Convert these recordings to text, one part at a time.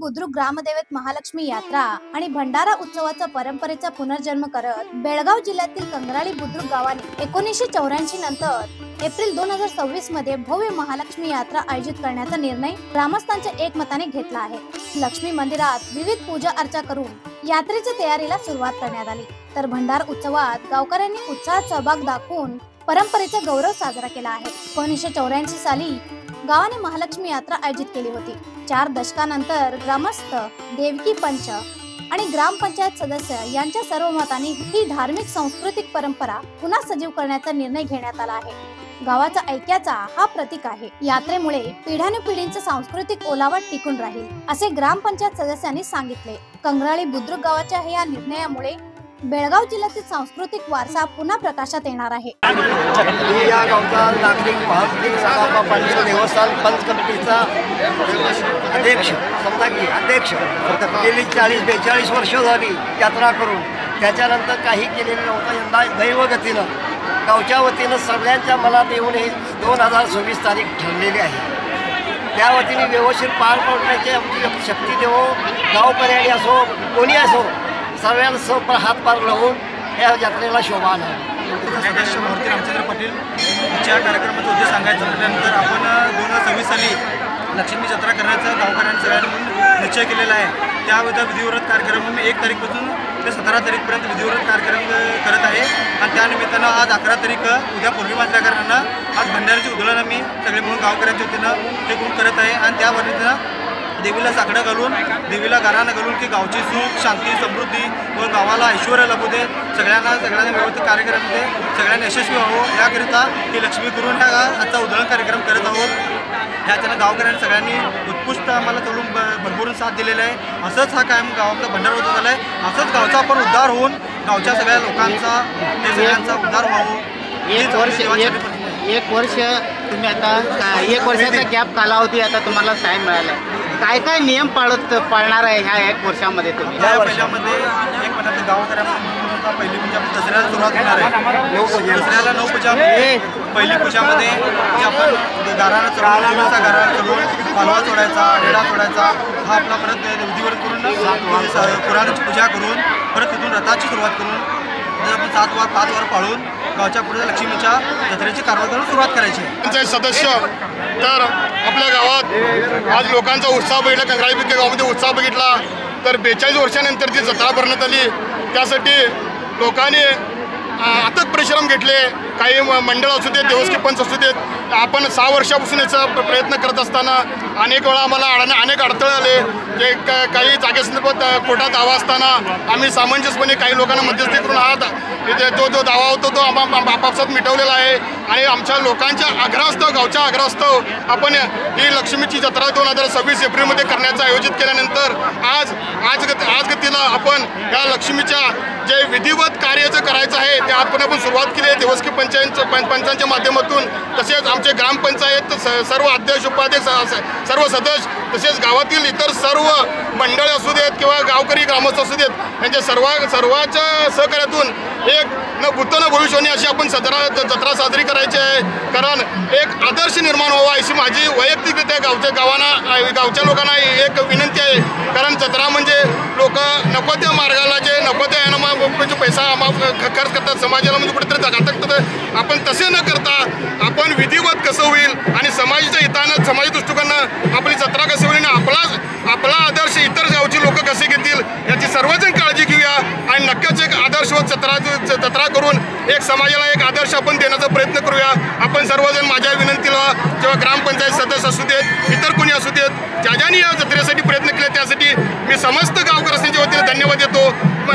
बुद्रुक ग्रामदेवत महालक्ष्मी यात्रा आणि भंडारा उत्सवाचा परंपरेचा पुनर्जन्म करत बेळगाव जिल्ह्यातील कंग्राळी बुद्रुक गावाने 1984 नंतर एप्रिल 2026 मध्ये भव्य महालक्ष्मी यात्रा आयोजित करण्याचा निर्णय ग्रामस्थांच्या एकमताने घेतला आहे। लक्ष्मी मंदिरात विविध पूजा अर्चा करून यात्रेच्या तयारीला सुरुवात करण्यात आली, तर भंडारा उत्सवात गावकऱ्यांनी उत्साहात सहभाग दाखवून परंपरेचा गौरव साजरा केला आहे। 1984 साली गावाने महालक्ष्मी यात्रा आयोजित केली होती। 4 दशकानंतर ग्रामस्थ, देवकी पंच आणि ग्रामपंचायत सदस्य यांच्या सर्वमताने ही धार्मिक सांस्कृतिक परंपरा पुन्हा सजीव करण्याचा निर्णय घेण्यात आला आहे। गावाचा ऐक्याचा हा प्रतीक आहे। यात्रेमुळे पिढ्यानुपिढींचा सांस्कृतिक ओलावा टिकून राहील, असे ग्रामपंचायत सदस्यांनी सांगितले। कंग्राळी बुद्रुक गावाच्या या निर्णयामुळे बेळगाव जिल्ह्यातील सांस्कृतिक वारसा पुन्हा प्रकाशात येणार आहे। या गावचा नागरिक महाराष्ट्र सभापती देवस्थान पंच कमिटीचा अध्यक्ष गेली 40-42 वर्ष झाली यात्रा करून त्याच्यानंतर काही केलेले नव्हतं। यंदा दैवगतीनं गावच्या वतीनं सगळ्यांच्या मनात येऊन हे 2026 तारीख ठरलेली आहे। त्या वतीने व्यवस्थित पार पडण्याची आमची शक्ती देवो, गावकऱ्यांनी असो कोणी असो सर्वांना हातभार लावून या यात्रेला शोभा आहे। मूर्ती रामचंद्र पाटील आजच्या कार्यक्रमाचा उद्देश सांगायचं म्हटल्यानंतर आपण 2026 साली लक्ष्मी जत्रा करण्याचा गावकऱ्यांनी सगळ्यांनी म्हणून निश्चय केलेला आहे। त्या विधिवत कार्यक्रम मी 1 तारीखपासून ते 17 तारीखपर्यंत विधिवत कार्यक्रम करत आहे आणि त्यानिमित्तानं आज 11 तारीख उद्या पौर्णिमा असल्या कारणानं आज भंडाऱ्याची उधळण मी सगळे म्हणून गावकऱ्यांच्या वतीनं हे करून करत आहे आणि त्या वतीनं देवीला साकडं घालून, देवीला गाराणं घालून की गावची सुख, शांती, समृद्धी व गावाला ऐश्वर्य लाभू दे, सगळ्यांना व्यवस्थित कार्यक्रमामध्ये सगळ्यांना यशस्वी व्हावं याकरिता ही लक्ष्मी करून ह्या आजचा उधळण कार्यक्रम करत आहोत। ह्याच्यानं गावकऱ्यांनी सगळ्यांनी उत्कृष्ट आम्हाला तोडून भरभरून साथ दिलेला आहे। असंच हा कायम गावाचा भंडारा होत झाला आहे। असंच गावचा पण उद्धार होऊन गावच्या सगळ्या लोकांचा ते सगळ्यांचा उद्धार व्हावं। एक वर्ष तुम्ही आता 1 वर्षाचा गॅप कालावधी आता तुम्हाला टाइम मिळाला आहे, काय काय नियम पाळणार आहे ह्या 1 वर्षामध्ये तुम्ही? या पहिल्यामध्ये एक महिन्यात गावकऱ्यांना पहिली पूजा दसऱ्याला सुरुवात होणार आहे। दसऱ्याला 9 पूजा पहिली पूजामध्ये जे आपण गाराणं चढवून गाराणं चढवून पालवा चोडायचा, रेडा चोडायचा हा आपला परत विधिवत करून पुराणाची पूजा करून परत तिथून रथाची सुरुवात करून आपण 7 वार 5 वार पाळून गावच्या पुढे लक्ष्मीच्या जत्रेची कारवाई करून सुरुवात करायची आहे। पंचायत सदस्य तर आपल्या गावात आज लोकांचा उत्साह बघितला, कंग्राळी गावामध्ये उत्साह बघितला, तर 42 वर्षानंतर ती जत्रा भरण्यात आली। त्यासाठी लोकांनी अथक परिश्रम घेतले। काही मंडळ असू देत, देवस्थी पंच असू देत, आपण 6 वर्षापासून याचा प्रयत्न करत असताना अनेक वेळा आम्हाला अनेक अडथळे आले। जे काही जागेसंदर्भात कोर्टात दावा असताना आम्ही सामंजस्यपणे काही लोकांना मध्यस्थी करून जो दावा होतो तो आपापसात मिटवलेला आहे आणि आमच्या लोकांच्या आग्रहास्तव, गावच्या आग्रहास्तव आपण ही लक्ष्मीची जत्रा 2026 एप्रिलमध्ये करण्याचं आयोजित केल्यानंतर आज गतीला आपण या लक्ष्मीच्या जे विधिवत कार्याचं करायचं आहे ते आज आपण सुरुवात केली आहे। देवस्थी पंचांच्या माध्यमातून तसेच आमचे ग्रामपंचायत सर्व अध्यक्ष, उपाध्यक्ष, सर्व सदस्य तसेच गावातील इतर सर्व मंडळे असू देत किंवा गावकरी ग्रामस्थ असू देत यांच्या सर्वांच्या सहकार्यातून एक न भूत न भविष्यवाणी अशी आपण जत्रा साजरी करायची आहे। कारण एक आदर्श निर्माण व्हावा अशी माझी वैयक्तिकरित्या गावच्या लोकांना एक विनंती आहे। कारण जत्रा म्हणजे लोक नको त्या मार्गाला जे नको त्या पैसा खर्च करतात, समाजाला म्हणजे कुठेतरी घातक, आपण तसे न करता आपण विधिवत कसं होईल आणि समाजाच्या हितानं, समाज दृष्टिकोनानं आपली जत्रा कसं होईल आणि आपला आदर्श इतर गावची लोक कसे घेतील याची सर्वजण काळजी घेऊया आणि नक्कीच एक आदर्शवत जत्रा करून एक समाजाला एक आदर्श आपण देण्याचा प्रयत्न करूया। आपण सर्वजण माझ्या विनंतीला जेव्हा ग्रामपंचायत सदस्य असू देत, इतर कोणी असू देत, ज्याने या जत्रेसाठी प्रयत्न केले त्यासाठी मी समस्त गावकऱ्यांच्या वतीने धन्यवाद देतो।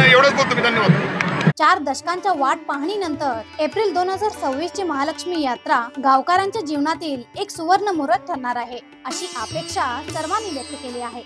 एवढंच बोलतो मी, धन्यवाद। 4 दशकांच्या वाट पाहणीनंतर एप्रिल 2026 ची महालक्ष्मी यात्रा गावकऱ्यांच्या जीवनातील एक सुवर्ण मुहूर्त ठरणार आहे, अशी अपेक्षा सर्वांनी व्यक्त केली आहे।